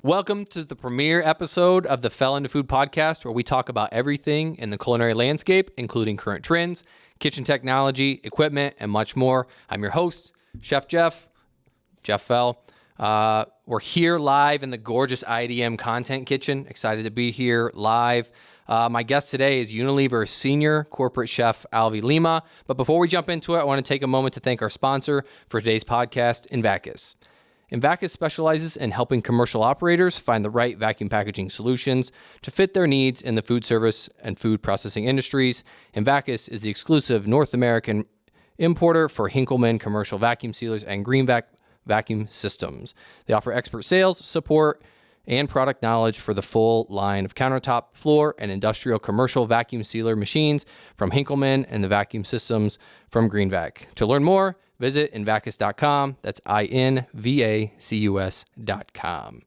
Welcome to the premiere episode of the Fell Into Food podcast, where we talk about everything in the culinary landscape, including current trends, kitchen technology, equipment, and much more. I'm your host, Chef Jeff Fell. We're here live in the gorgeous IDM Content Kitchen. Excited to be here live. My guest today is Unilever Senior Corporate Chef Alvi Lima. But before we jump into it, I want to take a moment to thank our sponsor for today's podcast, infectious. Infectious specializes in helping commercial operators find the right vacuum packaging solutions to fit their needs in the food service and food processing industries. Infectious is the exclusive North American importer for Hinkelmann commercial vacuum sealers and Greenvac vacuum systems. They offer expert sales, support, and product knowledge for the full line of countertop, floor, and industrial commercial vacuum sealer machines from Hinkelmann and the vacuum systems from Greenvac. To learn more, visit invacus.com. That's invacus.com.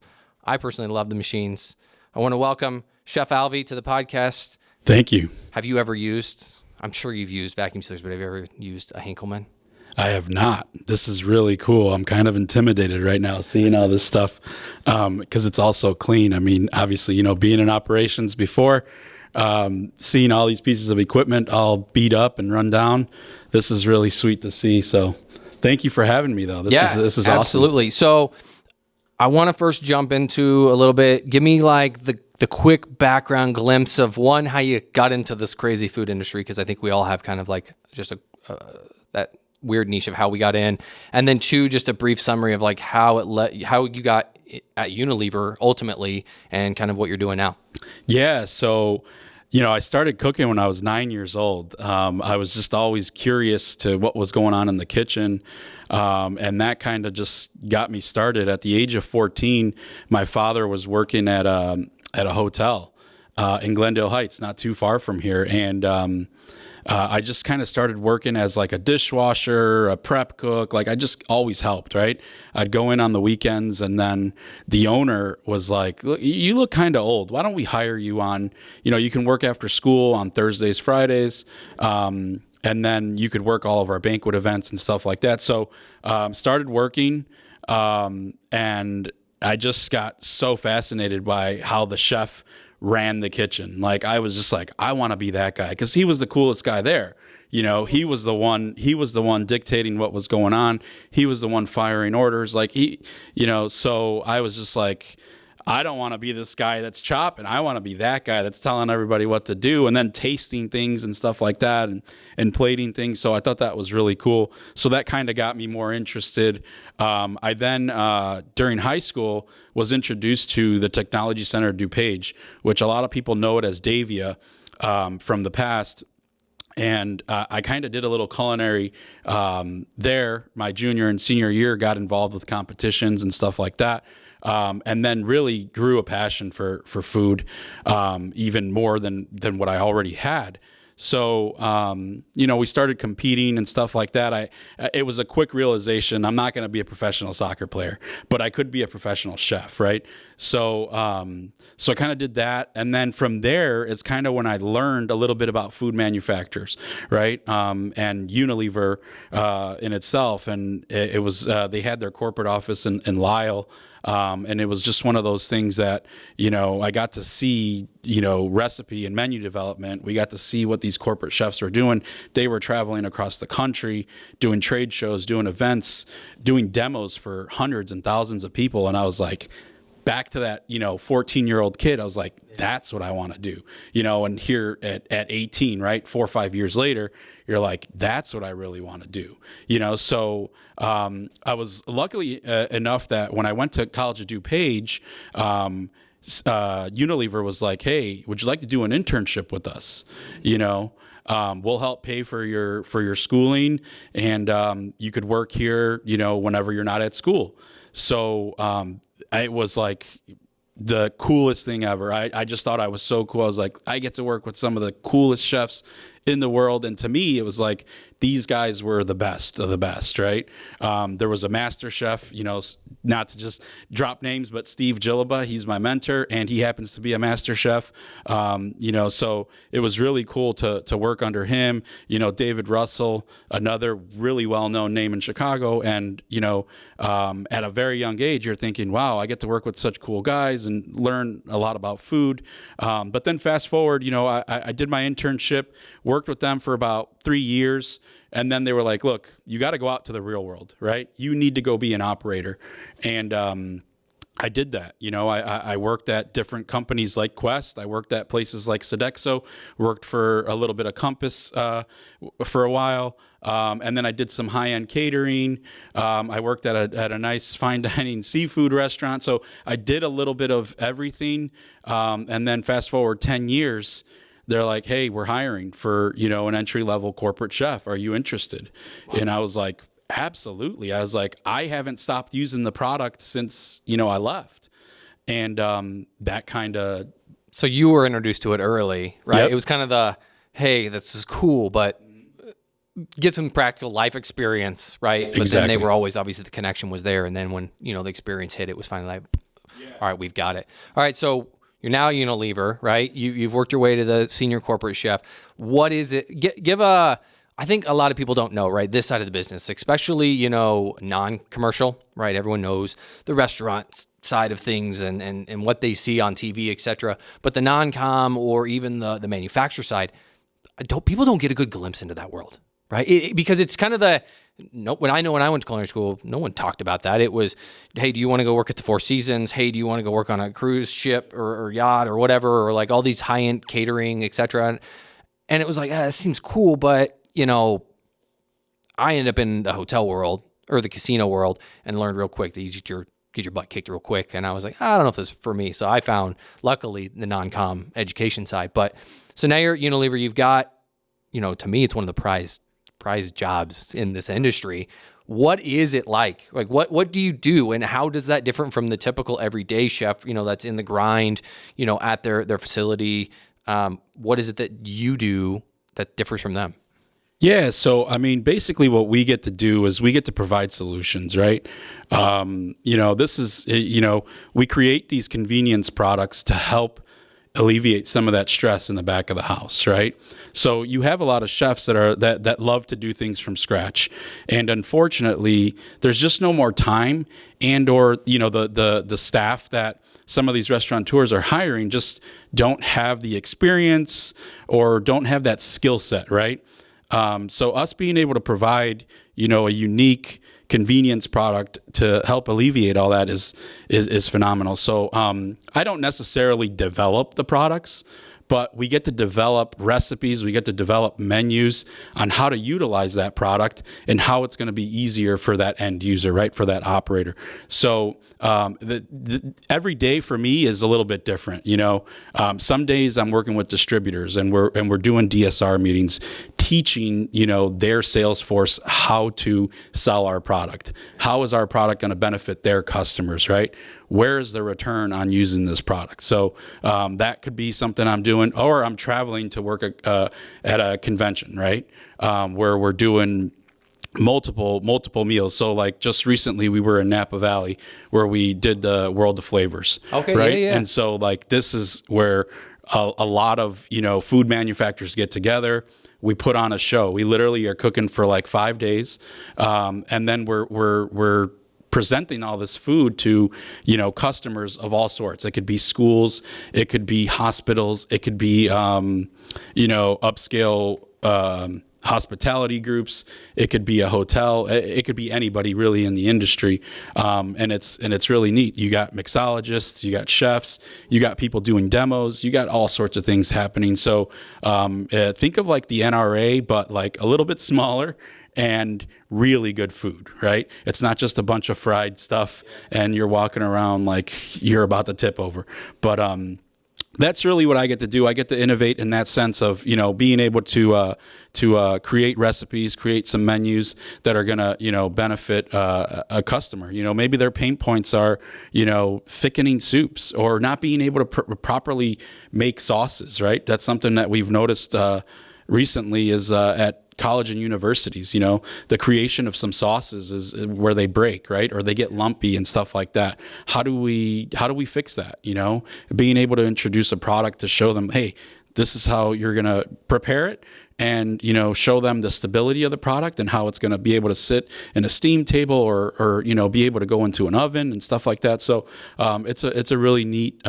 I personally love the machines. I want to welcome Chef Alvi to the podcast. Thank you. Have you ever used, I'm sure you've used vacuum sealers, but have you ever used a Hinkelmann? I have not. This is really cool. I'm kind of intimidated right now seeing all this stuff because it's all so clean. I mean, obviously, being in operations before, seeing all these pieces of equipment all beat up and run down, this is really sweet to see. So thank you for having me, though. This is awesome. Absolutely. So I want to first jump into a little bit. Give me like the quick background glimpse of one, how you got into this crazy food industry, because I think we all have kind of like just that weird niche of how we got in, and then two, just a brief summary of like how you got at Unilever ultimately, and kind of what you're doing now. Yeah. So, I started cooking when I was 9 years old. I was just always curious to what was going on in the kitchen. And that kind of just got me started. At the age of 14, my father was working at a hotel in Glendale Heights, not too far from here. And I just kind of started working as like a dishwasher, a prep cook. Like I just always helped, right? I'd go in on the weekends, and then the owner was like, "Look, you look kind of old. Why don't we hire you on, you can work after school on Thursdays, Fridays, and then you could work all of our banquet events and stuff like that." So started working, and I just got so fascinated by how the chef ran the kitchen. Like I was just like, I want to be that guy, because he was the coolest guy there. He was the one dictating what was going on. He was the one firing orders. Like so I was just like, I don't want to be this guy that's chopping. I want to be that guy that's telling everybody what to do, and then tasting things and stuff like that, and plating things. So I thought that was really cool. So that kind of got me more interested. I then, during high school, was introduced to the Technology Center of DuPage, which a lot of people know it as Davia from the past. And I kind of did a little culinary there. My junior and senior year, got involved with competitions and stuff like that. And then really grew a passion for food, even more than what I already had. So, we started competing and stuff like that. It was a quick realization. I'm not going to be a professional soccer player, but I could be a professional chef. Right. So I kind of did that. And then from there, it's kind of when I learned a little bit about food manufacturers. Right. And Unilever, in itself. And it was, they had their corporate office in Lisle. And it was just one of those things that, I got to see, recipe and menu development. We got to see what these corporate chefs were doing. They were traveling across the country, doing trade shows, doing events, doing demos for hundreds and thousands of people. And I was like, back to that, 14-year-old kid, I was like, that's what I want to do, and here at 18, right, 4 or 5 years later, you're like, that's what I really want to do, So I was luckily enough that when I went to College of DuPage, Unilever was like, hey, would you like to do an internship with us? We'll help pay for your schooling, and you could work here, whenever you're not at school. So it was like the coolest thing ever. I just thought I was so cool. I was like, I get to work with some of the coolest chefs in the world. And to me, it was like these guys were the best of the best, right? There was a master chef, not to just drop names, but Steve Gilliba, he's my mentor, and he happens to be a master chef. So it was really cool to work under him. David Russell, another really well-known name in Chicago. And, at a very young age, you're thinking, wow, I get to work with such cool guys and learn a lot about food. But then fast forward, I did my internship, worked with them for about 3 years. And then they were like, look, you got to go out to the real world, right? You need to go be an operator. And I did that. I worked at different companies like Quest. I worked at places like Sodexo, worked for a little bit of Compass for a while. And then I did some high-end catering. I worked at a nice fine dining seafood restaurant. So I did a little bit of everything. And then fast forward 10 years, they're like, hey, we're hiring for, an entry-level corporate chef. Are you interested? Wow. And I was like, absolutely. I was like, I haven't stopped using the product since, I left. And that kind of... So you were introduced to it early, right? Yep. It was kind of the, hey, this is cool, but get some practical life experience, right? But Exactly. Then they were always, obviously the connection was there. And then when, the experience hit, it was finally like, all right, we've got it. All right, so... You're now Unilever, right? You've worked your way to the senior corporate chef. What is it? I think a lot of people don't know, right? This side of the business, especially, non-commercial, right? Everyone knows the restaurant side of things and what they see on TV, et cetera. But the non-com or even the manufacturer side, people don't get a good glimpse into that world, right? Because it's kind of when I went to culinary school, no one talked about that. It was, hey, do you want to go work at the Four Seasons? Hey, do you want to go work on a cruise ship or yacht or whatever, or like all these high-end catering, et cetera. And it was like, it seems cool, but, I ended up in the hotel world or the casino world and learned real quick that you get your butt kicked real quick. And I was like, I don't know if this is for me. So I found, luckily, the non-com education side. But so now you're at Unilever. You've got, to me, it's one of the prized jobs in this industry. What is it like? Like, what do you do, and how does that differ from the typical everyday chef, that's in the grind, at their facility? What is it that you do that differs from them? Yeah. So, basically what we get to do is we get to provide solutions, right? This is, we create these convenience products to help alleviate some of that stress in the back of the house, right? So you have a lot of chefs that love to do things from scratch, and unfortunately, there's just no more time, and or the staff that some of these restaurateurs are hiring just don't have the experience or don't have that skill set, right? So us being able to provide a unique convenience product to help alleviate all that is phenomenal. So I don't necessarily develop the products, but we get to develop recipes, we get to develop menus on how to utilize that product and how it's going to be easier for that end user, right, for that operator. So every day for me is a little bit different. Some days I'm working with distributors and we're doing DSR meetings, teaching their sales force how to sell our product. How is our product going to benefit their customers, right? Where is the return on using this product? So that could be something I'm doing, or I'm traveling to work at a convention, right? Where we're doing multiple meals. So like just recently we were in Napa Valley where we did the World of Flavors. Okay, right? Yeah. And so like this is where a lot of food manufacturers get together. We put on a show. We literally are cooking for like 5 days, and then we're presenting all this food to customers of all sorts. It could be schools, it could be hospitals, it could be upscale hospitality groups, it could be a hotel, it could be anybody really in the industry, and it's really neat. You got mixologists, you got chefs, you got people doing demos, you got all sorts of things happening. So think of like the NRA, but like a little bit smaller and really good food, right? It's not just a bunch of fried stuff and you're walking around like you're about to tip over. But that's really what I get to do. I get to innovate in that sense of, being able to create recipes, create some menus that are going to, benefit a customer. Maybe their pain points are, thickening soups or not being able to properly make sauces, right? That's something that we've noticed recently is at college and universities. The creation of some sauces is where they break, right? Or they get lumpy and stuff like that. How do we fix that? Being able to introduce a product to show them, hey, this is how you're going to prepare it, and show them the stability of the product and how it's going to be able to sit in a steam table or be able to go into an oven and stuff like that. So it's a really neat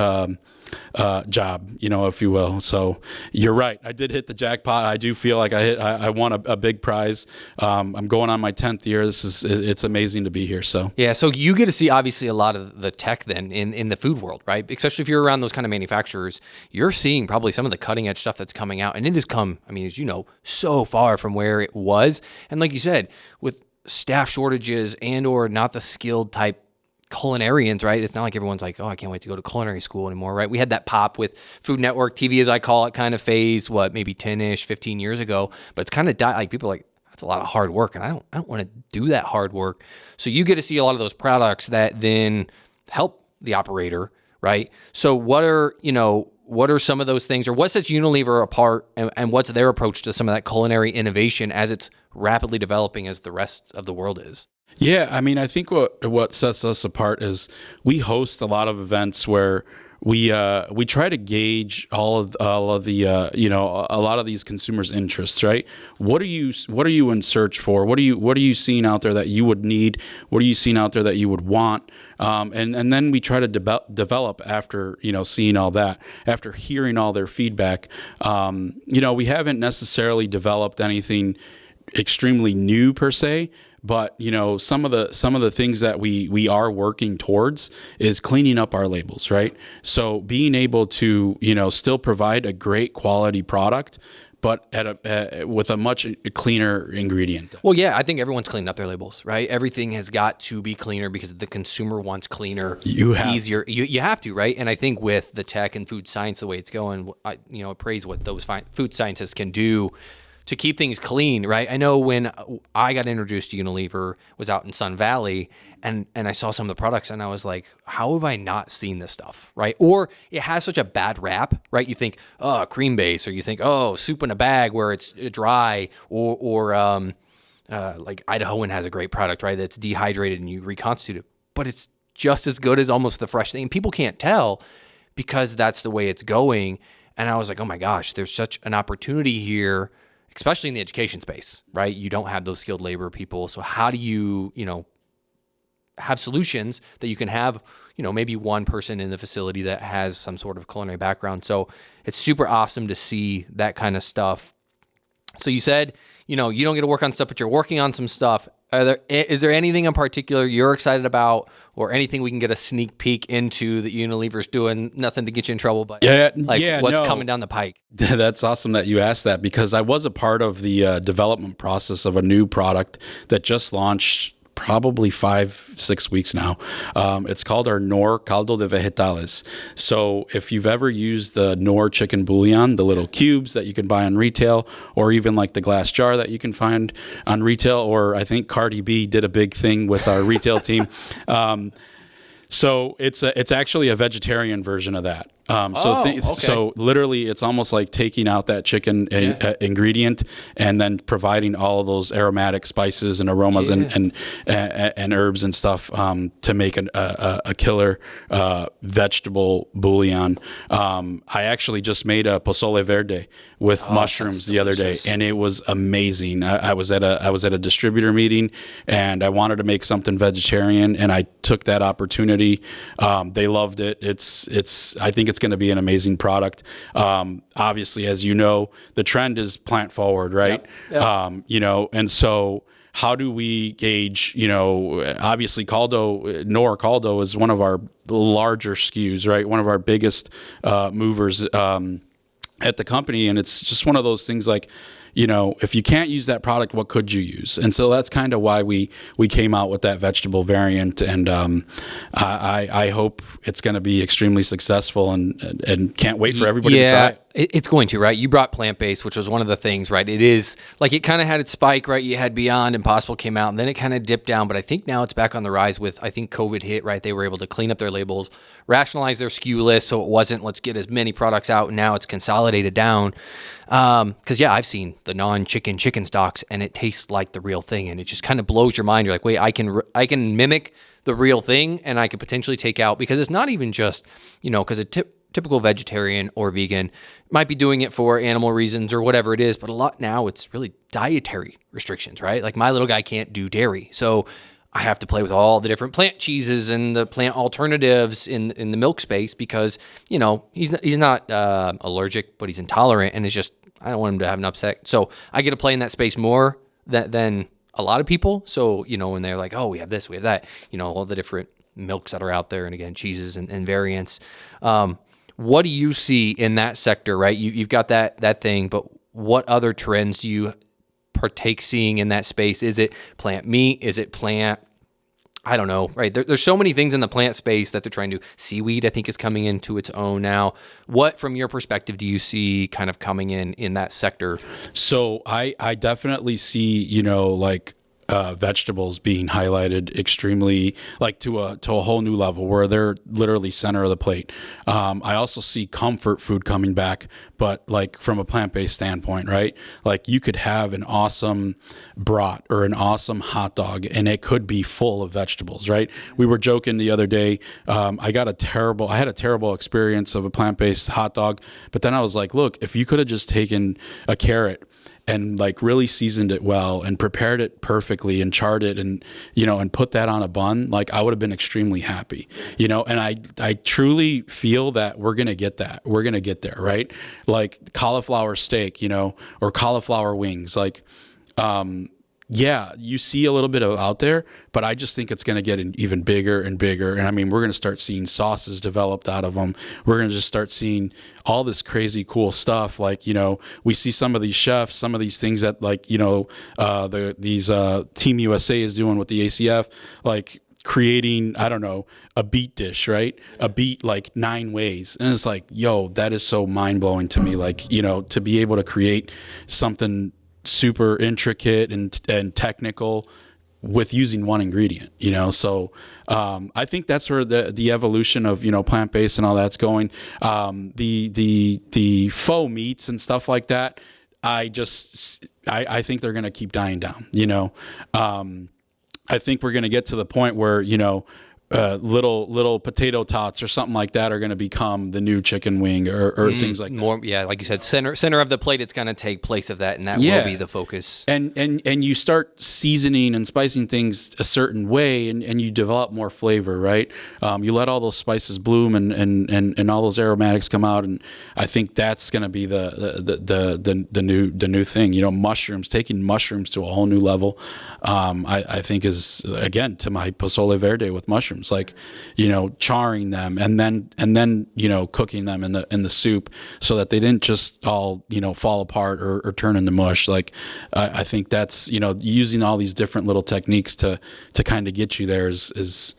job, if you will. So you're right. I did hit the jackpot. I do feel like I won a big prize. I'm going on my 10th year. It's amazing to be here. So yeah. So you get to see obviously a lot of the tech then in the food world, right? Especially if you're around those kind of manufacturers, you're seeing probably some of the cutting edge stuff that's coming out, and it has come, as you know, so far from where it was. And like you said, with staff shortages and or not the skilled type culinarians, right? It's not like everyone's like, oh, I can't wait to go to culinary school anymore, right? We had that pop with Food Network TV, as I call it, kind of phase, maybe 10-ish, 15 years ago, but it's kind of died. Like people are like, that's a lot of hard work, and I don't want to do that hard work. So you get to see a lot of those products that then help the operator, right? So what are some of those things, or what sets Unilever apart, and what's their approach to some of that culinary innovation as it's rapidly developing as the rest of the world is? Yeah, I think what sets us apart is we host a lot of events where we try to gauge all of the a lot of these consumers' interests, right? What are you in search for? What are you seeing out there that you would need? What are you seeing out there that you would want? And then we try to develop after seeing all that, after hearing all their feedback. We haven't necessarily developed anything extremely new per se, but some of the things that we are working towards is cleaning up our labels, right? So being able to still provide a great quality product, but with a much cleaner ingredient. Well, yeah, I think everyone's cleaning up their labels, right? Everything has got to be cleaner because the consumer wants cleaner, easier. You have to, right? And I think with the tech and food science, the way it's going, I praise what those food scientists can do to keep things clean, right? I know when I got introduced to Unilever, was out in Sun Valley, and I saw some of the products, and I was like, how have I not seen this stuff, right? Or it has such a bad rap, right? You think, oh, cream base, or you think, oh, soup in a bag where it's dry, or like Idahoan has a great product, right? That's dehydrated and you reconstitute it, but it's just as good as almost the fresh thing. And people can't tell because that's the way it's going. And I was like, oh my gosh, there's such an opportunity here, especially in the education space, right? You don't have those skilled labor people. So how do you, have solutions that you can have, maybe one person in the facility that has some sort of culinary background. So it's super awesome to see that kind of stuff. So you said, you don't get to work on stuff, but you're working on some stuff. Is there anything in particular you're excited about, or anything we can get a sneak peek into that Unilever's doing? Nothing to get you in trouble, but what's coming down the pike? That's awesome that you asked that, because I was a part of the development process of a new product that just launched probably 5-6 weeks now. It's called our Knorr Caldo de Vegetales. So if you've ever used the Knorr chicken bouillon, the little cubes that you can buy on retail, or even like the glass jar that you can find on retail, or I think Cardi B did a big thing with our retail team. So it's actually a vegetarian version of that. So literally it's almost like taking out that chicken ingredient and then providing all of those aromatic spices and aromas and herbs and stuff to make a killer vegetable bouillon. I actually just made a pozole verde with mushrooms the other day, and it was amazing. I was at a distributor meeting, and I wanted to make something vegetarian, and I took that opportunity. They loved it. I think it's going to be an amazing product. Obviously, as you know, the trend is plant forward, right? Yep. And so how do we gauge, obviously Knorr Caldo is one of our larger SKUs, right? One of our biggest movers at the company. And it's just one of those things like, if you can't use that product, what could you use? And so that's kind of why we came out with that vegetable variant. And I hope it's going to be extremely successful, and can't wait for everybody to try it. It's going to, right? You brought plant-based, which was one of the things, right? It is like it kind of had its spike, right? You had Beyond, Impossible came out, and then it kind of dipped down. But I think now it's back on the rise with, I think COVID hit, right? They were able to clean up their labels, rationalize their SKU list. So it wasn't, let's get as many products out. And now it's consolidated down. Because, yeah, I've seen the non-chicken chicken stocks, and it tastes like the real thing. And it just kind of blows your mind. You're like, wait, I can mimic the real thing, and I could potentially take out, because it's not even just, because a typical vegetarian or vegan might be doing it for animal reasons or whatever it is, but a lot now it's really dietary restrictions, right? Like my little guy can't do dairy, so I have to play with all the different plant cheeses and the plant alternatives in the milk space because he's not allergic, but he's intolerant, and it's just I don't want him to have an upset. So I get to play in that space more than a lot of people. So when they're like, oh, we have this, we have that, all the different milks that are out there, and again cheeses and variants. What do you see in that sector, right? You've got that thing, but what other trends do you partake seeing in that space? Is it plant meat? Is it plant? I don't know, right? There's so many things in the plant space that they're trying to. Seaweed, I think, is coming into its own now. What, from your perspective, do you see kind of coming in that sector? So I definitely see, vegetables being highlighted extremely, like to a whole new level where they're literally center of the plate. I also see comfort food coming back, but like from a plant-based standpoint, right? Like you could have an awesome brat or an awesome hot dog, and it could be full of vegetables, right? We were joking the other day. I had a terrible experience of a plant-based hot dog, but then I was like, look, if you could have just taken a carrot and like really seasoned it well and prepared it perfectly and charred it and put that on a bun, like I would have been extremely happy, and I truly feel that we're going to get that. We're going to get there, right? Like cauliflower steak, or cauliflower wings, like, yeah, you see a little bit of out there, but I just think it's going to get even bigger and bigger. And I mean, we're going to start seeing sauces developed out of them. We're going to just start seeing all this crazy cool stuff. Like, we see some of these chefs, some of these things that like, these Team USA is doing with the ACF, like creating, I don't know, a beet dish, right? A beet like 9 ways. And it's like, yo, that is so mind blowing to me. Like, to be able to create something super intricate and technical with using one ingredient, so I think that's where the evolution of plant-based and all that's going. The faux meats and stuff like that, I think they're going to keep dying down. I think we're going to get to the point where little potato tots or something like that are going to become the new chicken wing or things like that. More, yeah, like you said, center of the plate. It's going to take place of that, and that will be the focus. And you start seasoning and spicing things a certain way, and you develop more flavor, right? You let all those spices bloom and all those aromatics come out, and I think that's going to be the new thing. Mushrooms, taking mushrooms to a whole new level. I think is, again, to my pozole verde with mushrooms. Like, charring them and then cooking them in the soup so that they didn't just all fall apart or turn into mush. Like I think that's using all these different little techniques to kind of get you there is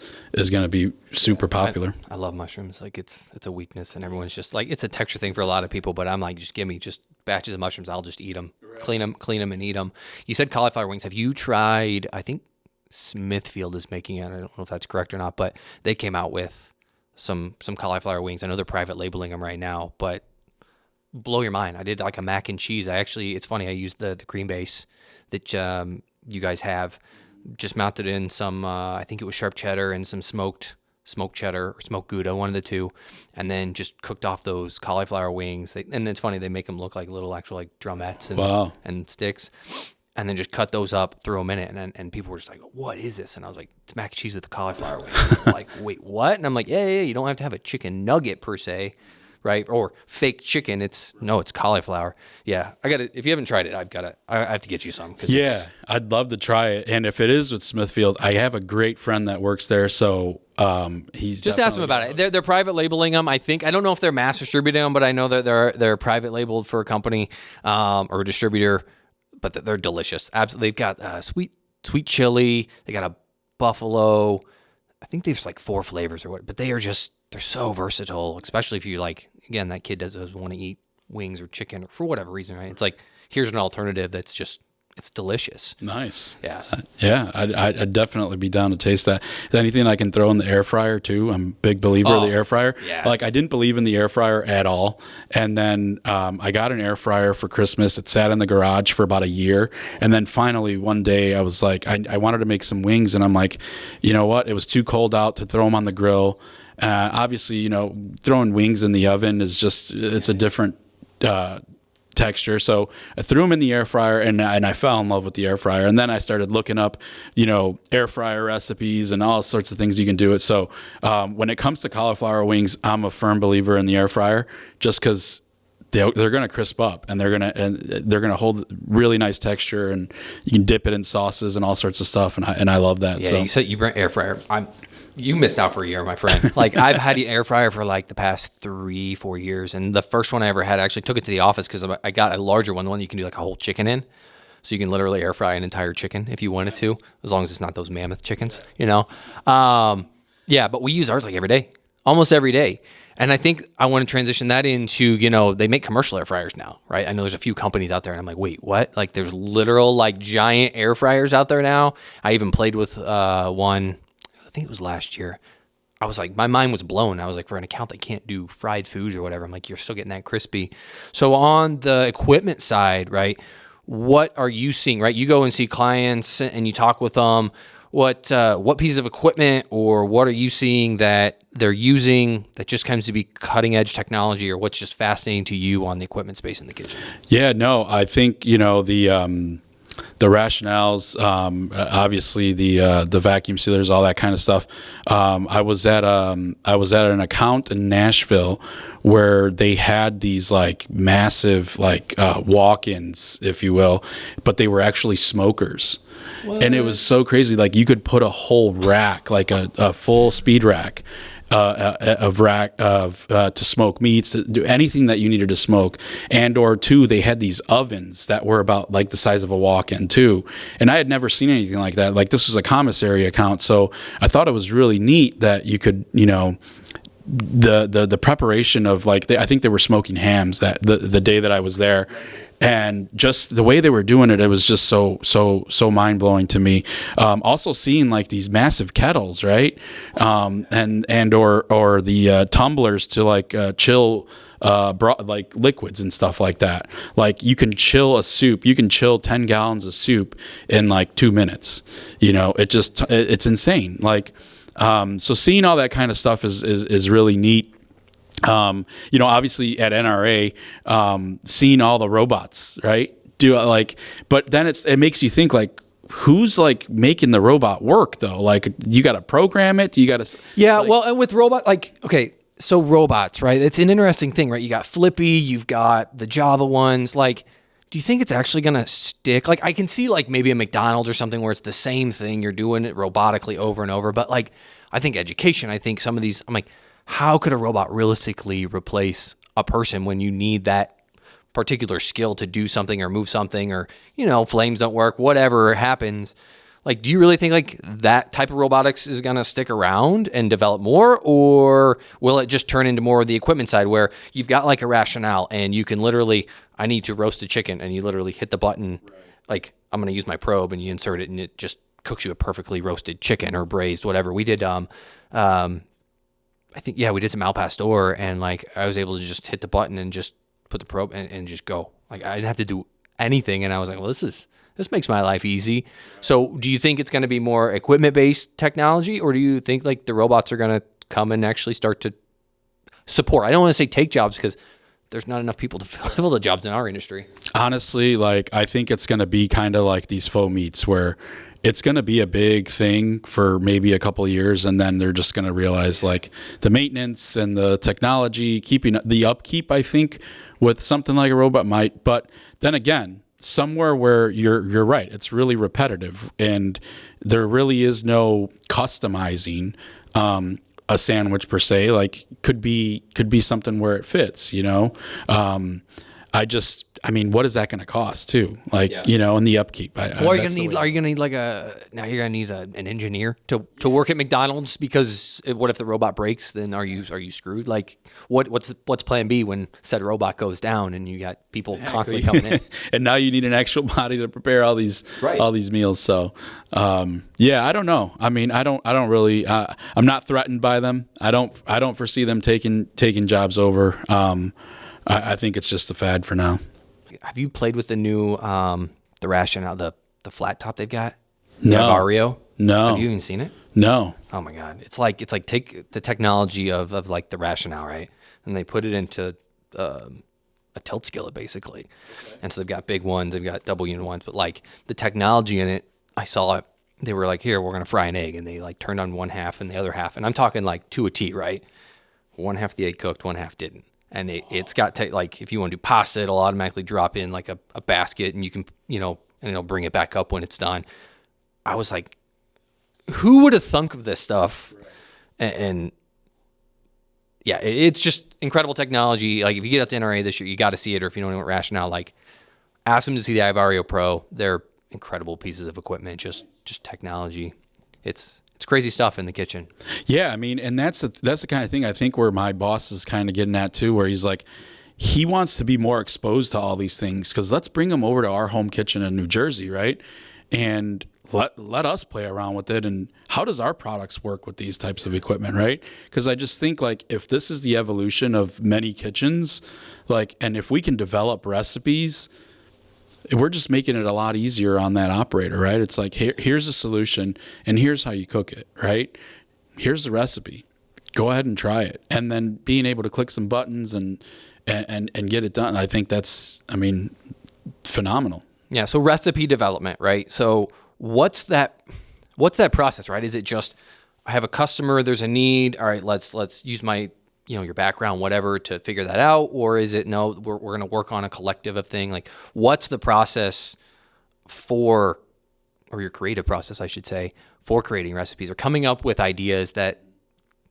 going to be super popular. I love mushrooms. Like it's a weakness, and everyone's just like, it's a texture thing for a lot of people, but I'm like, just give me just batches of mushrooms. I'll just eat them, right. clean them and eat them. You said cauliflower wings. Have you tried, I think Smithfield is making it. I don't know if that's correct or not, but they came out with some cauliflower wings. I know they're private labeling them right now, but blow your mind. I did like a mac and cheese. It's funny. I used the cream base that you guys have, just mounted in some, I think it was sharp cheddar and some smoked cheddar or smoked Gouda, one of the two, and then just cooked off those cauliflower wings. And it's funny, they make them look like little actual like drumettes and sticks. And then just cut those up, throw them in it, and people were just like, "What is this?" And I was like, "It's mac and cheese with the cauliflower wing." I'm like, wait, what? And I'm like, yeah, you don't have to have a chicken nugget per se, right? Or fake chicken. It's cauliflower. Yeah, I got it. If you haven't tried it, I have to get you some. Yeah, I'd love to try it. And if it is with Smithfield, I have a great friend that works there, so he's just ask him about it. They're private labeling them. I think I don't know if they're mass distributing them, but I know that they're private labeled for a company or a distributor. But they're delicious. Absolutely, they've got sweet chili. They got a buffalo. I think there's like 4 flavors or what. But they're so versatile, especially if you like. Again, that kid does want to eat wings or chicken or for whatever reason, right? It's like, here's an alternative that's just, it's delicious. Nice. Yeah. Yeah. I'd definitely be down to taste that. Anything I can throw in the air fryer too. I'm a big believer of the air fryer. Yeah. Like I didn't believe in the air fryer at all. And then I got an air fryer for Christmas. It sat in the garage for about a year. And then finally one day I was like, I wanted to make some wings, and I'm like, you know what? It was too cold out to throw them on the grill. Obviously, you know, throwing wings in the oven is just, it's a different texture. So I threw them in the air fryer, and I fell in love with the air fryer. And then I started looking up, you know, air fryer recipes and all sorts of things you can do it. So when it comes to cauliflower wings, I'm a firm believer in the air fryer, just because they're going to crisp up, and they're going to hold really nice texture, and you can dip it in sauces and all sorts of stuff. And I love that. Yeah, so you said you bring air fryer. You missed out for a year, my friend. Like, I've had the air fryer for like the past 3-4 years. And the first one I ever had, I actually took it to the office because I got a larger one, the one you can do like a whole chicken in. So you can literally air fry an entire chicken if you wanted to, as long as it's not those mammoth chickens, you know? Yeah, but we use ours like every day, almost every day. And I think I want to transition that into, you know, they make commercial air fryers now, right? I know there's a few companies out there, and I'm like, wait, what? Like, there's literal like giant air fryers out there now. I even played with one, I think it was last year. I was like, my mind was blown. I was like, for an account that can't do fried foods or whatever, I'm like, you're still getting that crispy. So on the equipment side, right, what are you seeing, right? You go and see clients and you talk with them. What piece of equipment, or what are you seeing that they're using that just comes to be cutting edge technology, or what's just fascinating to you on the equipment space in the kitchen? Yeah, no, I think, you know, the rationales, obviously the vacuum sealers, all that kind of stuff. I was at an account in Nashville where they had these like massive like walk-ins, if you will, but they were actually smokers. What? And it was so crazy. Like you could put a whole rack, like a full speed rack, to smoke meats, to do anything that you needed to smoke. And or two, they had these ovens that were about like the size of a walk-in too. And I had never seen anything like that. Like this was a commissary account. So I thought it was really neat that you could, you know, the preparation of like, I think they were smoking hams that the day that I was there. And just the way they were doing it, it was just so mind blowing to me. Also seeing like these massive kettles, right? And or the tumblers to like chill like liquids and stuff like that. Like you can chill a soup, you can chill 10 gallons of soup in like 2 minutes. You know, it's insane. Like, so seeing all that kind of stuff is really neat. You know, obviously at NRA, seeing all the robots, right? But then it makes you think like, who's like making the robot work though? Like you got to program it. You got to, yeah. Well, and with robot, like, okay, so robots, right? It's an interesting thing, right? You got Flippy, you've got the Java ones. Like, do you think it's actually going to stick? Like I can see like maybe a McDonald's or something where it's the same thing. You're doing it robotically over and over. But like, I think education, I think some of these, I'm like, how could a robot realistically replace a person when you need that particular skill to do something or move something, or, you know, flames don't work, whatever happens? Like, do you really think like that type of robotics is going to stick around and develop more, or will it just turn into more of the equipment side where you've got like a rationale and you can literally, I need to roast a chicken, and you literally hit the button, right. Like I'm going to use my probe, and you insert it and it just cooks you a perfectly roasted chicken or braised, whatever. We did, I think, yeah, we did some al pastor, and like I was able to just hit the button and just put the probe and just go. Like I didn't have to do anything, and I was like, well, this makes my life easy. So do you think it's going to be more equipment-based technology, or do you think like the robots are going to come and actually start to support? I don't want to say take jobs, because there's not enough people to fill the jobs in our industry. Honestly, like I think it's going to be kind of like these faux meats where it's going to be a big thing for maybe a couple of years, and then they're just going to realize like the maintenance and the technology, keeping the upkeep, I think with something like a robot might. But then again, somewhere where you're right, it's really repetitive, and there really is no customizing a sandwich per se. Like could be something where it fits, you know. I mean, what is that going to cost too? Like, and the upkeep. Or are you gonna need like you're gonna need an engineer to work at McDonald's, because what if the robot breaks? Then are you screwed? Like, what's plan B when said robot goes down and you got people constantly coming in? And now you need an actual body to prepare all these meals. So, I don't know. I mean, I don't really, I'm not threatened by them. I don't foresee them taking jobs over. I think it's just a fad for now. Have you played with the new the rationale, the flat top they've got? No. Alvaro? No. Have you even seen it? No. Oh my God. It's like take the technology of like the rationale, right? And they put it into a tilt skillet basically. Okay. And so they've got big ones, they've got double unit ones, but like the technology in it, I saw it. They were like, here, we're going to fry an egg. And they like turned on one half and the other half. And I'm talking like to a T, right? One half the egg cooked, one half didn't. And it's got like, if you want to do pasta, it'll automatically drop in like a basket, and you can, and it'll bring it back up when it's done. I was like, who would have thunk of this stuff? Right. And yeah, it's just incredible technology. Like if you get out to NRA this year, you got to see it. Or if you don't know what rationale, like ask them to see the Alvaro Pro. They're incredible pieces of equipment, just technology. It's crazy stuff in the kitchen. Yeah, I mean, and that's the kind of thing I think where my boss is kind of getting at too, where he's like, he wants to be more exposed to all these things, because let's bring them over to our home kitchen in New Jersey, right? And let us play around with it. And how does our products work with these types of equipment, right? Because I just think like if this is the evolution of many kitchens, like, and if we can develop recipes, we're just making it a lot easier on that operator, right? It's like, here's a solution and here's how you cook it, right? Here's the recipe. Go ahead and try it. And then being able to click some buttons and get it done. I think that's, phenomenal. Yeah. So recipe development, right? So what's that process, right? Is it just, I have a customer, there's a need. All right, let's use my, your background, whatever, to figure that out? Or is it, no, we're going to work on a collective of thing? Like, what's the process or your creative process, I should say, for creating recipes or coming up with ideas that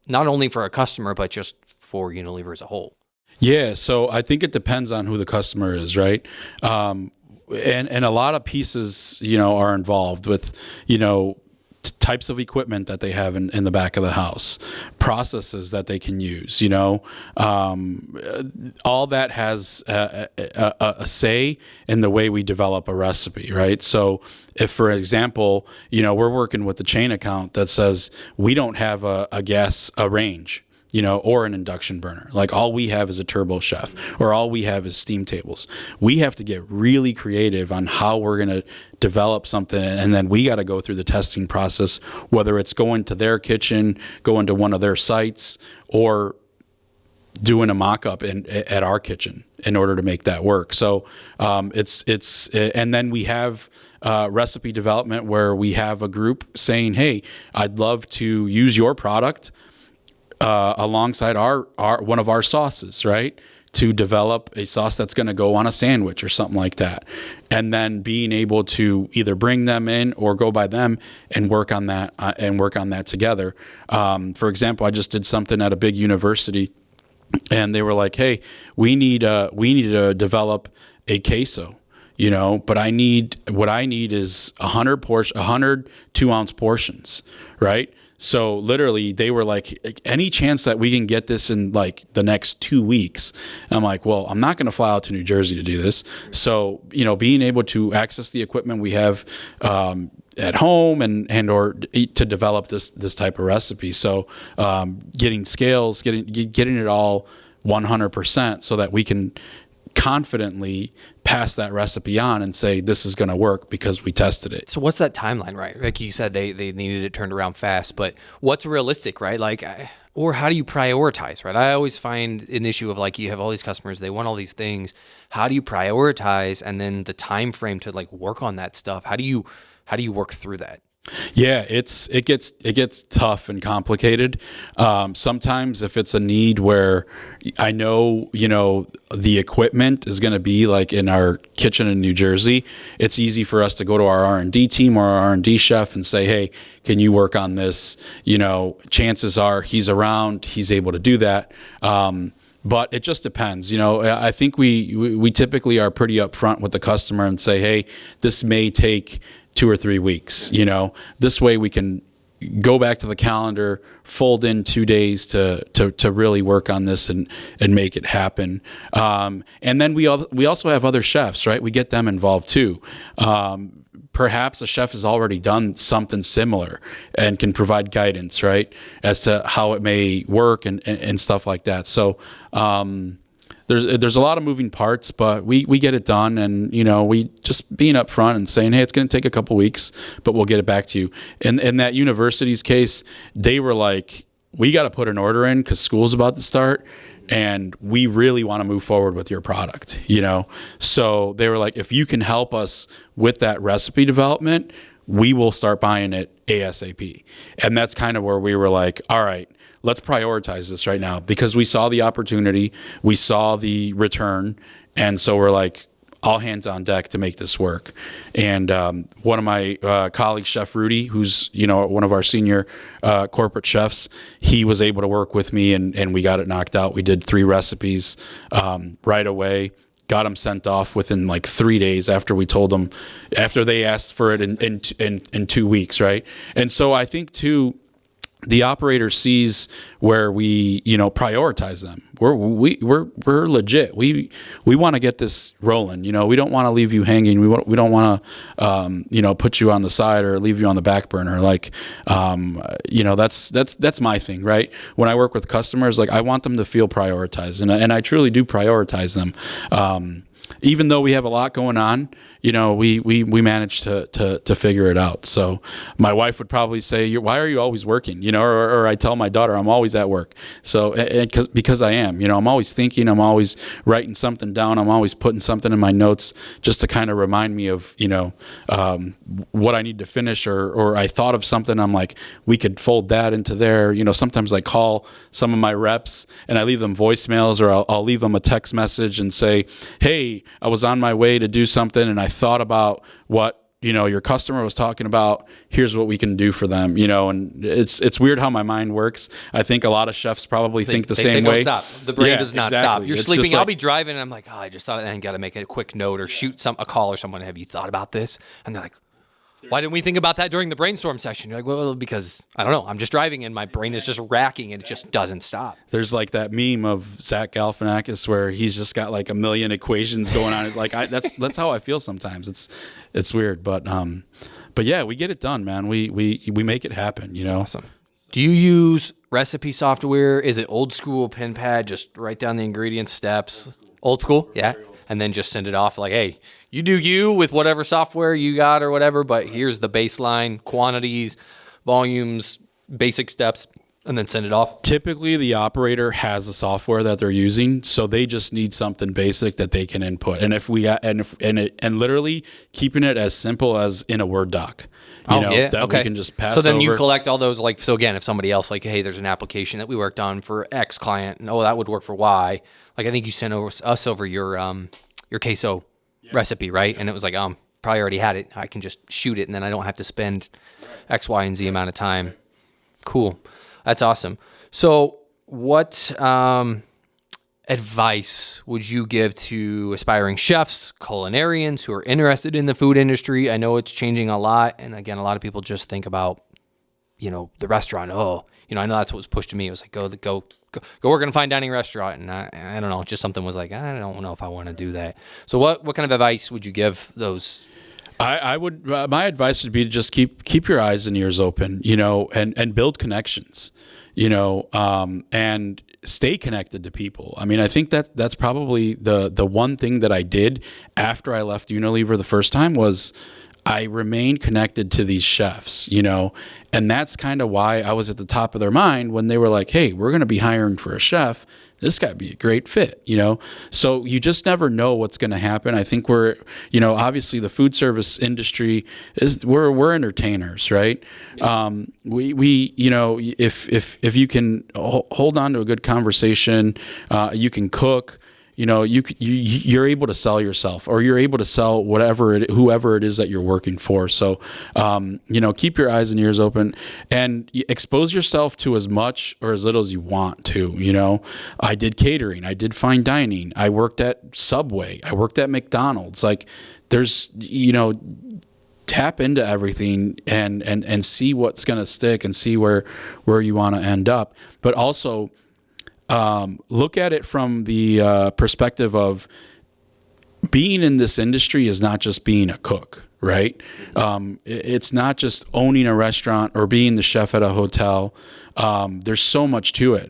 not only for a customer, but just for Unilever as a whole? Yeah. So I think it depends on who the customer is, right? And a lot of pieces, are involved with, types of equipment that they have in the back of the house, processes that they can use, all that has a say in the way we develop a recipe, right? So if, for example, we're working with the chain account that says we don't have a range, or an induction burner. Like all we have is a turbo chef, or all we have is steam tables. We have to get really creative on how we're going to develop something. And then we got to go through the testing process, whether it's going to their kitchen, going to one of their sites, or doing a mock-up at our kitchen in order to make that work. So and then we have recipe development where we have a group saying, hey, I'd love to use your product alongside our one of our sauces, right? To develop a sauce that's going to go on a sandwich or something like that. And then being able to either bring them in or go by them and work on that together. For example, I just did something at a big university and they were like, hey, we need to develop a queso, but what I need is 100 2-ounce portions, right? So literally they were like, any chance that we can get this in like the next 2 weeks? I'm like, well, I'm not going to fly out to New Jersey to do this. So, being able to access the equipment we have at home and or to develop this type of recipe. So getting scales, getting it all 100% so that we can confidently pass that recipe on and say this is going to work because we tested it. So what's that timeline, right? Like you said, they needed it turned around fast, but what's realistic, right? Like, or how do you prioritize, right? I always find an issue of like, you have all these customers, they want all these things. How do you prioritize? And then the time frame to like work on that stuff. How do you work through that? Yeah, it gets tough and complicated. Sometimes if it's a need where I know, the equipment is going to be like in our kitchen in New Jersey, it's easy for us to go to our R&D team or our R&D chef and say, hey, can you work on this? Chances are he's around, he's able to do that. but it just depends. I think we typically are pretty upfront with the customer and say, hey, this may take 2 or 3 weeks. This way we can go back to the calendar, fold in 2 days to really work on this and make it happen. And then we also have other chefs, right? We get them involved too. Perhaps a chef has already done something similar and can provide guidance, right, as to how it may work and stuff like that. So there's a lot of moving parts, but we get it done, and we just being upfront and saying, hey, it's going to take a couple weeks, but we'll get it back to you. In that university's case, they were like, we got to put an order in because school's about to start, and we really want to move forward with your product, So they were like, if you can help us with that recipe development, we will start buying it ASAP. And that's kind of where we were like, all right, let's prioritize this right now, because we saw the opportunity, we saw the return, and so we're like, all hands on deck to make this work. And one of my colleagues, Chef Rudy, who's one of our senior corporate chefs, he was able to work with me, and we got it knocked out. We did 3 recipes right away. Got them sent off within like 3 days after we told them, after they asked for it in 2 weeks, right? And so I think too, the operator sees where we, prioritize them. We're legit. We want to get this rolling. We don't want to leave you hanging. We don't want to, put you on the side or leave you on the back burner. Like, that's my thing, right? When I work with customers, like I want them to feel prioritized, and I truly do prioritize them. Even though we have a lot going on, we managed to figure it out. So my wife would probably say, why are you always working? Or I tell my daughter, I'm always at work. So, because I am, I'm always thinking, I'm always writing something down. I'm always putting something in my notes just to kind of remind me of, what I need to finish, or I thought of something. I'm like, we could fold that into there. Sometimes I call some of my reps and I leave them voicemails, or I'll leave them a text message and say, hey, I was on my way to do something and I thought about what your customer was talking about. Here's what we can do for them. And it's weird how my mind works. I think a lot of chefs probably think the same way. Don't stop. The brain does not stop. You're It's sleeping. I'll like, be driving and I'm like, I just thought, and I got to make a quick note or shoot a call or someone. Have you thought about this? And they're like, why didn't we think about that during the brainstorm session? You're like, well, because I don't know. I'm just driving and my brain is just racking and it just doesn't stop. There's like that meme of Zach Galifianakis where he's just got like a million equations going on. Like that's how I feel sometimes. It's weird, but yeah, we get it done, man. We make it happen. That's awesome. Do you use recipe software? Is it old school pen pad? Just write down the ingredient steps. Old school, yeah. And then just send it off like, hey, you do you with whatever software you got or whatever, but here's the baseline, quantities, volumes, basic steps, and then send it off. Typically, the operator has a software that they're using, so they just need something basic that they can input. And and literally keeping it as simple as in a Word doc. That we can just pass over. So then you collect all those, like, so again, if somebody else, like, hey, there's an application that we worked on for X client, and that would work for Y. Like, I think you sent us over your queso recipe, right? And it was like, probably already had it. I can just shoot it, and then I don't have to spend X, Y, and Z amount of time. Cool. That's awesome. So what advice would you give to aspiring chefs, culinarians who are interested in the food industry? I know it's changing a lot. And again, a lot of people just think about, the restaurant. I know that's what was pushed to me. It was like, go work in a fine dining restaurant. And I don't know, just something was like, I don't know if I want to do that. So what kind of advice would you give those? I would, my advice would be to just keep your eyes and ears open, and build connections, and stay connected to people. I mean, I think that's probably the one thing that I did after I left Unilever the first time was I remained connected to these chefs, and that's kind of why I was at the top of their mind when they were like, hey, we're going to be hiring for a chef. This got to be a great fit, So you just never know what's going to happen. I think we're, obviously the food service industry we're entertainers, right? If you can hold on to a good conversation, you can cook, you're able to sell yourself, or you're able to sell whoever it is that you're working for. So, keep your eyes and ears open and expose yourself to as much or as little as you want to. I did catering, I did fine dining, I worked at Subway, I worked at McDonald's. Like, there's, tap into everything and see what's going to stick and see where you want to end up. But also, look at it from the perspective of being in this industry is not just being a cook, right? It's not just owning a restaurant or being the chef at a hotel. There's so much to it,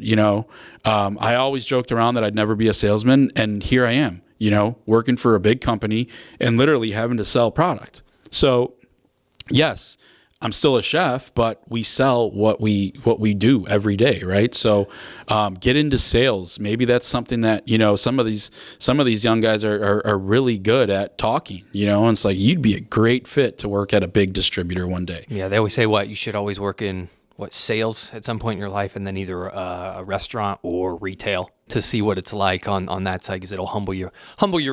I always joked around that I'd never be a salesman, and here I am, working for a big company and literally having to sell product. So yes, I'm still a chef, but we sell what we do every day, right? So get into sales. Maybe that's something that some of these young guys are really good at talking. And it's like, you'd be a great fit to work at a big distributor one day. Yeah, they always say you should always work in sales at some point in your life, and then either a restaurant or retail to see what it's like on that side, because it'll humble you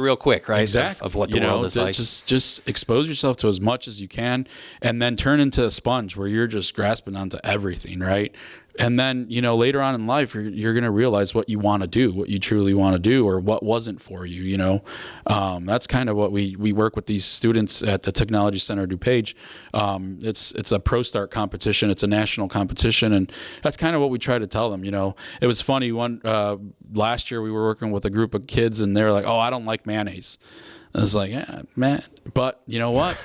real quick, right? Exactly. Of what the world is like. Just expose yourself to as much as you can, and then turn into a sponge where you're just grasping onto everything, right? And then, later on in life, you're going to realize what you want to do, what you truly want to do, or what wasn't for you, That's kind of what we work with these students at the Technology Center DuPage. It's a Pro Start competition. It's a national competition. And that's kind of what we try to tell them, It was funny. Last year we were working with a group of kids, and they're like, "Oh, I don't like mayonnaise." I was like, "Yeah, man, but you know what?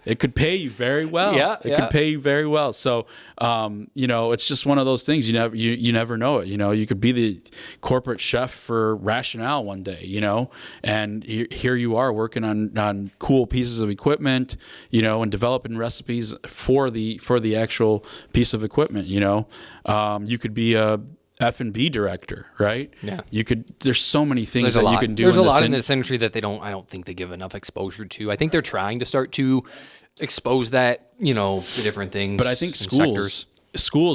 It could pay you very well. It could pay you very well." So, it's just one of those things. You never know it. You could be the corporate chef for Rationale one day. And here you are working on cool pieces of equipment. And developing recipes for the actual piece of equipment. You could be a F&B director, right? Yeah. There's so many things that you can do. There's a lot in this industry that I don't think they give enough exposure to. I think they're trying to start to expose that, the different things. But I think schools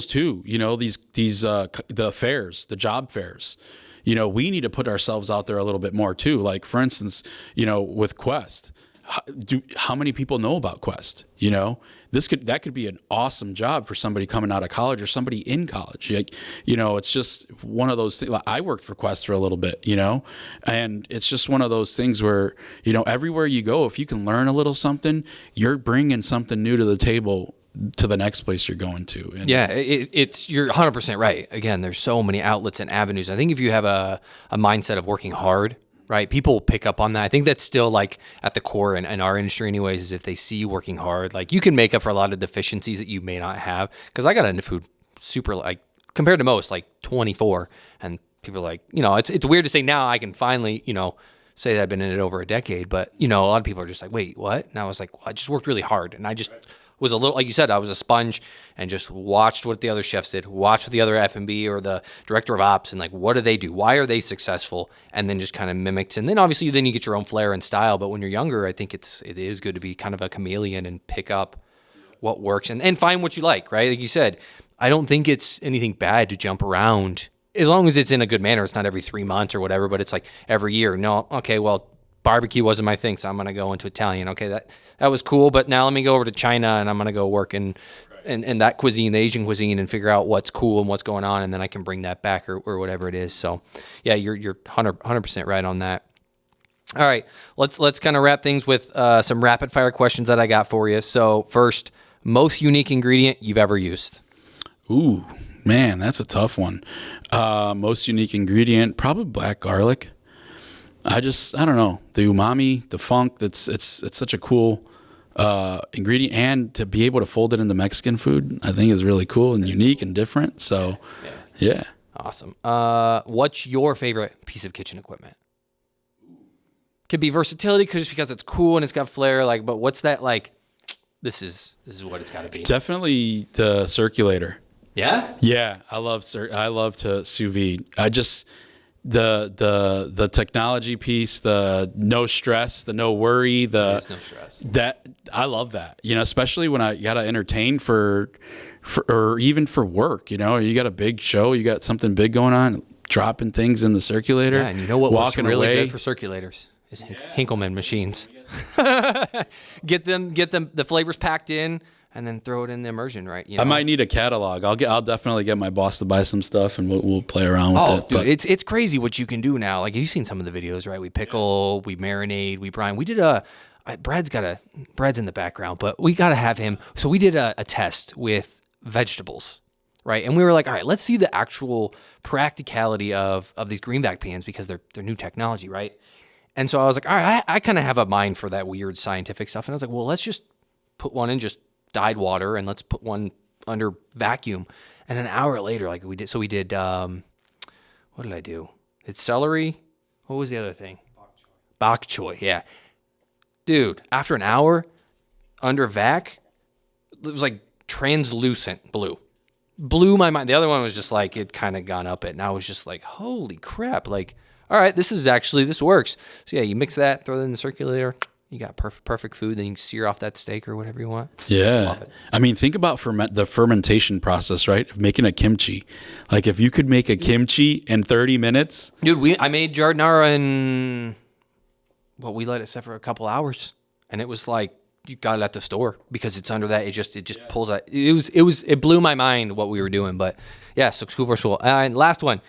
too, these the fairs, the job fairs, we need to put ourselves out there a little bit more too. Like, for instance, with Quest, how many people know about Quest? That could be an awesome job for somebody coming out of college or somebody in college. It's just one of those things. Like, I worked for Quest for a little bit, and it's just one of those things where, everywhere you go, if you can learn a little something, you're bringing something new to the table to the next place you're going to. And you're 100% right. Again, there's so many outlets and avenues. I think if you have a mindset of working hard, right, people will pick up on that. I think that's still like at the core in our industry anyways, is if they see you working hard, like, you can make up for a lot of deficiencies that you may not have. Because I got into food super, like, compared to most, like 24, and people are like, it's weird to say now I can finally, say that I've been in it over a decade, but a lot of people are just like, wait, what? And I was like, well, I just worked really hard, and I just was a little, like you said, I was a sponge and just watched what the other chefs did, watched what the other F&B or the director of ops, and like, what do they do? Why are they successful? And then just kind of mimicked. And then obviously then you get your own flair and style. But when you're younger, I think it is good to be kind of a chameleon and pick up what works and find what you like, right? Like you said, I don't think it's anything bad to jump around as long as it's in a good manner. It's not every 3 months or whatever, but it's like every year. No, okay, well, barbecue wasn't my thing, so I'm going to go into Italian. Okay, that was cool, but now let me go over to China, and I'm going to go work in that cuisine, the Asian cuisine, and figure out what's cool and what's going on, and then I can bring that back or whatever it is. So, yeah, you're 100% right on that. All right, let's kind of wrap things with some rapid fire questions that I got for you. So, first, most unique ingredient you've ever used? Ooh, man, that's a tough one. Most unique ingredient, probably black garlic. I don't know, the umami, the funk. It's such a cool ingredient, and to be able to fold it into Mexican food, I think is really cool and unique and different. So, yeah. Awesome. What's your favorite piece of kitchen equipment? Could be versatility, just because it's cool and it's got flair. Like, but what's that like? This is what it's got to be. Definitely the circulator. Yeah. Yeah, I love to sous vide. I just. The technology piece, the no stress, the no worry, There's no stress. That I love that, especially when I got to entertain for or even for work, you got a big show, you got something big going on, dropping things in the circulator. Yeah, and you know what works walking really away. good for circulators is Hinkleman machines. Get them the flavors packed in, and then throw it in the immersion, right? You know? I might need a catalog. I'll definitely get my boss to buy some stuff, and we'll play around with it. Dude, but it's crazy what you can do now. Like, you've seen some of the videos, right? We pickle, we marinate, we brine. We did Brad's in the background, but we got to have him. So we did a test with vegetables, right? And we were like, all right, let's see the actual practicality of these greenback pans, because they're new technology, right? And so I was like, all right, I kind of have a mind for that weird scientific stuff. And I was like, well, let's just put one in just dyed water, and let's put one under vacuum. And an hour later, like we did, what did I do? It's celery. What was the other thing? Bok choy. Yeah. Dude, after an hour under vac, it was like translucent blue. Blew my mind. The other one was just like, it kind of gone up it. And I was just like, holy crap. Like, all right, this works. So yeah, you mix that, throw it in the circulator. You got perfect food. Then you can sear off that steak or whatever you want. Yeah. I mean, think about the fermentation process, right? Of making a kimchi. Like, if you could make a kimchi in 30 minutes. Dude, I made jardinara in, we let it set for a couple hours. And it was like, you got it at the store because it's under that. It just pulls out. It blew my mind what we were doing. But yeah, so super cool. And last one.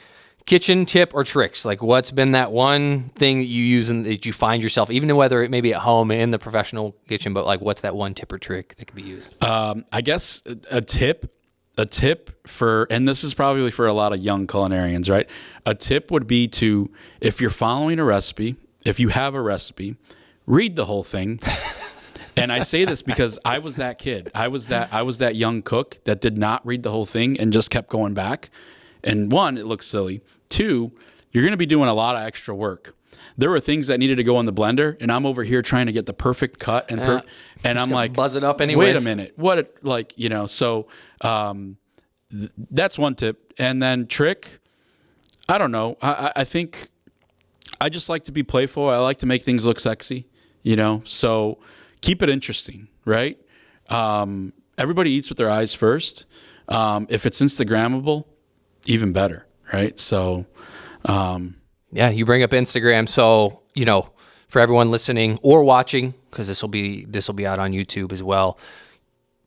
Kitchen tip or tricks, like what's been that one thing that you use and that you find yourself, even whether it may be at home in the professional kitchen, but like what's that one tip or trick that can be used? I guess a tip for, and this is probably for a lot of young culinarians, right? A tip would be to, if you're following a recipe, if you have a recipe, read the whole thing. And I say this because I was that kid. I was that young cook that did not read the whole thing and just kept going back. And one, it looks silly. Two, you're going to be doing a lot of extra work. There were things that needed to go in the blender, and I'm over here trying to get the perfect cut, and I'm like, buzz it up anyways. Wait a minute, So that's one tip. And then trick, I don't know. I think I just like to be playful. I like to make things look sexy, So keep it interesting, right? Everybody eats with their eyes first. If it's Instagrammable, even better, right? So, yeah, you bring up Instagram. So, for everyone listening or watching, because this will be out on YouTube as well.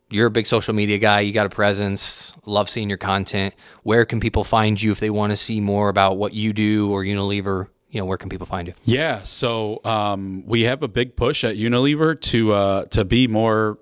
You're a big social media guy. You got a presence. Love seeing your content. Where can people find you if they want to see more about what you do or Unilever? Where can people find you? Yeah, so we have a big push at Unilever to be more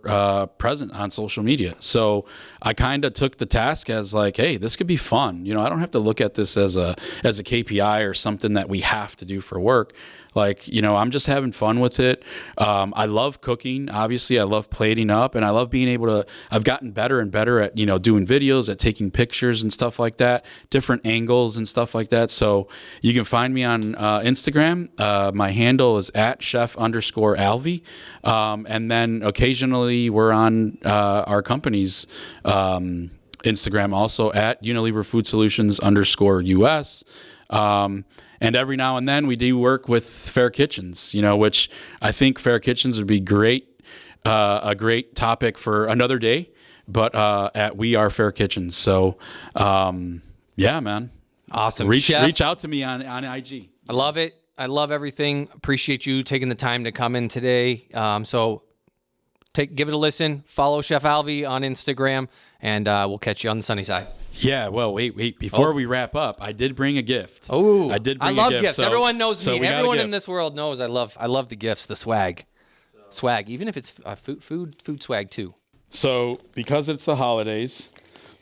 present on social media. So I kind of took the task as like, hey, this could be fun. I don't have to look at this as a KPI or something that we have to do for work. Like, I'm just having fun with it. I love cooking. Obviously, I love plating up, and I love being able to, I've gotten better and better at, doing videos, at taking pictures and stuff like that, different angles and stuff like that. So you can find me on Instagram. My handle is at @chef_Alvi. And then occasionally we're on our company's Instagram also at Unilever Food Solutions _US. And every now and then we do work with Fair Kitchens, which I think Fair Kitchens would be great, a great topic for another day, but at We Are Fair Kitchens. So, yeah, man. Awesome. Reach out to me on IG. I love it. I love everything. Appreciate you taking the time to come in today. Give it a listen. Follow Chef Alvi on Instagram, and we'll catch you on the sunny side. Yeah, well, wait. Before we wrap up, I did bring a gift. Oh, I did bring a gift. I love gifts. So, Everyone knows me. Everyone in gift. this world knows I love the gifts, the swag. Swag, even if it's food swag too. So, because it's the holidays,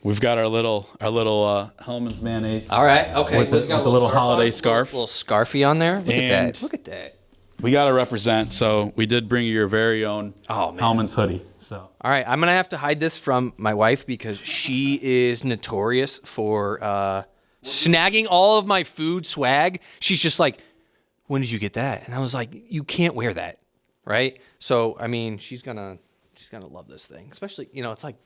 we've got our little Hellman's mayonnaise. All right, okay. With the little holiday scarf. Little scarfy on there. Look at that. We got to represent, so we did bring you your very own Hellman's hoodie. So, all right, I'm going to have to hide this from my wife because she is notorious for snagging all of my food swag. She's just like, when did you get that? And I was like, you can't wear that, right? So, I mean, she's gonna love this thing, especially, it's like,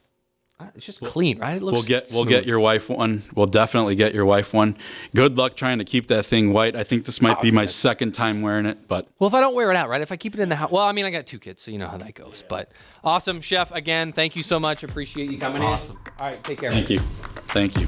it's just clean, right? It looks we'll get your wife one. We'll definitely get your wife one. Good luck trying to keep that thing white. I think this might be my second time wearing it, but well, if I don't wear it out, right? If I keep it in the house, well, I mean, I got 2 kids, so you know how that goes. But awesome, Chef. Again, thank you so much. Appreciate you coming in. Awesome. All right, take care. Thank you.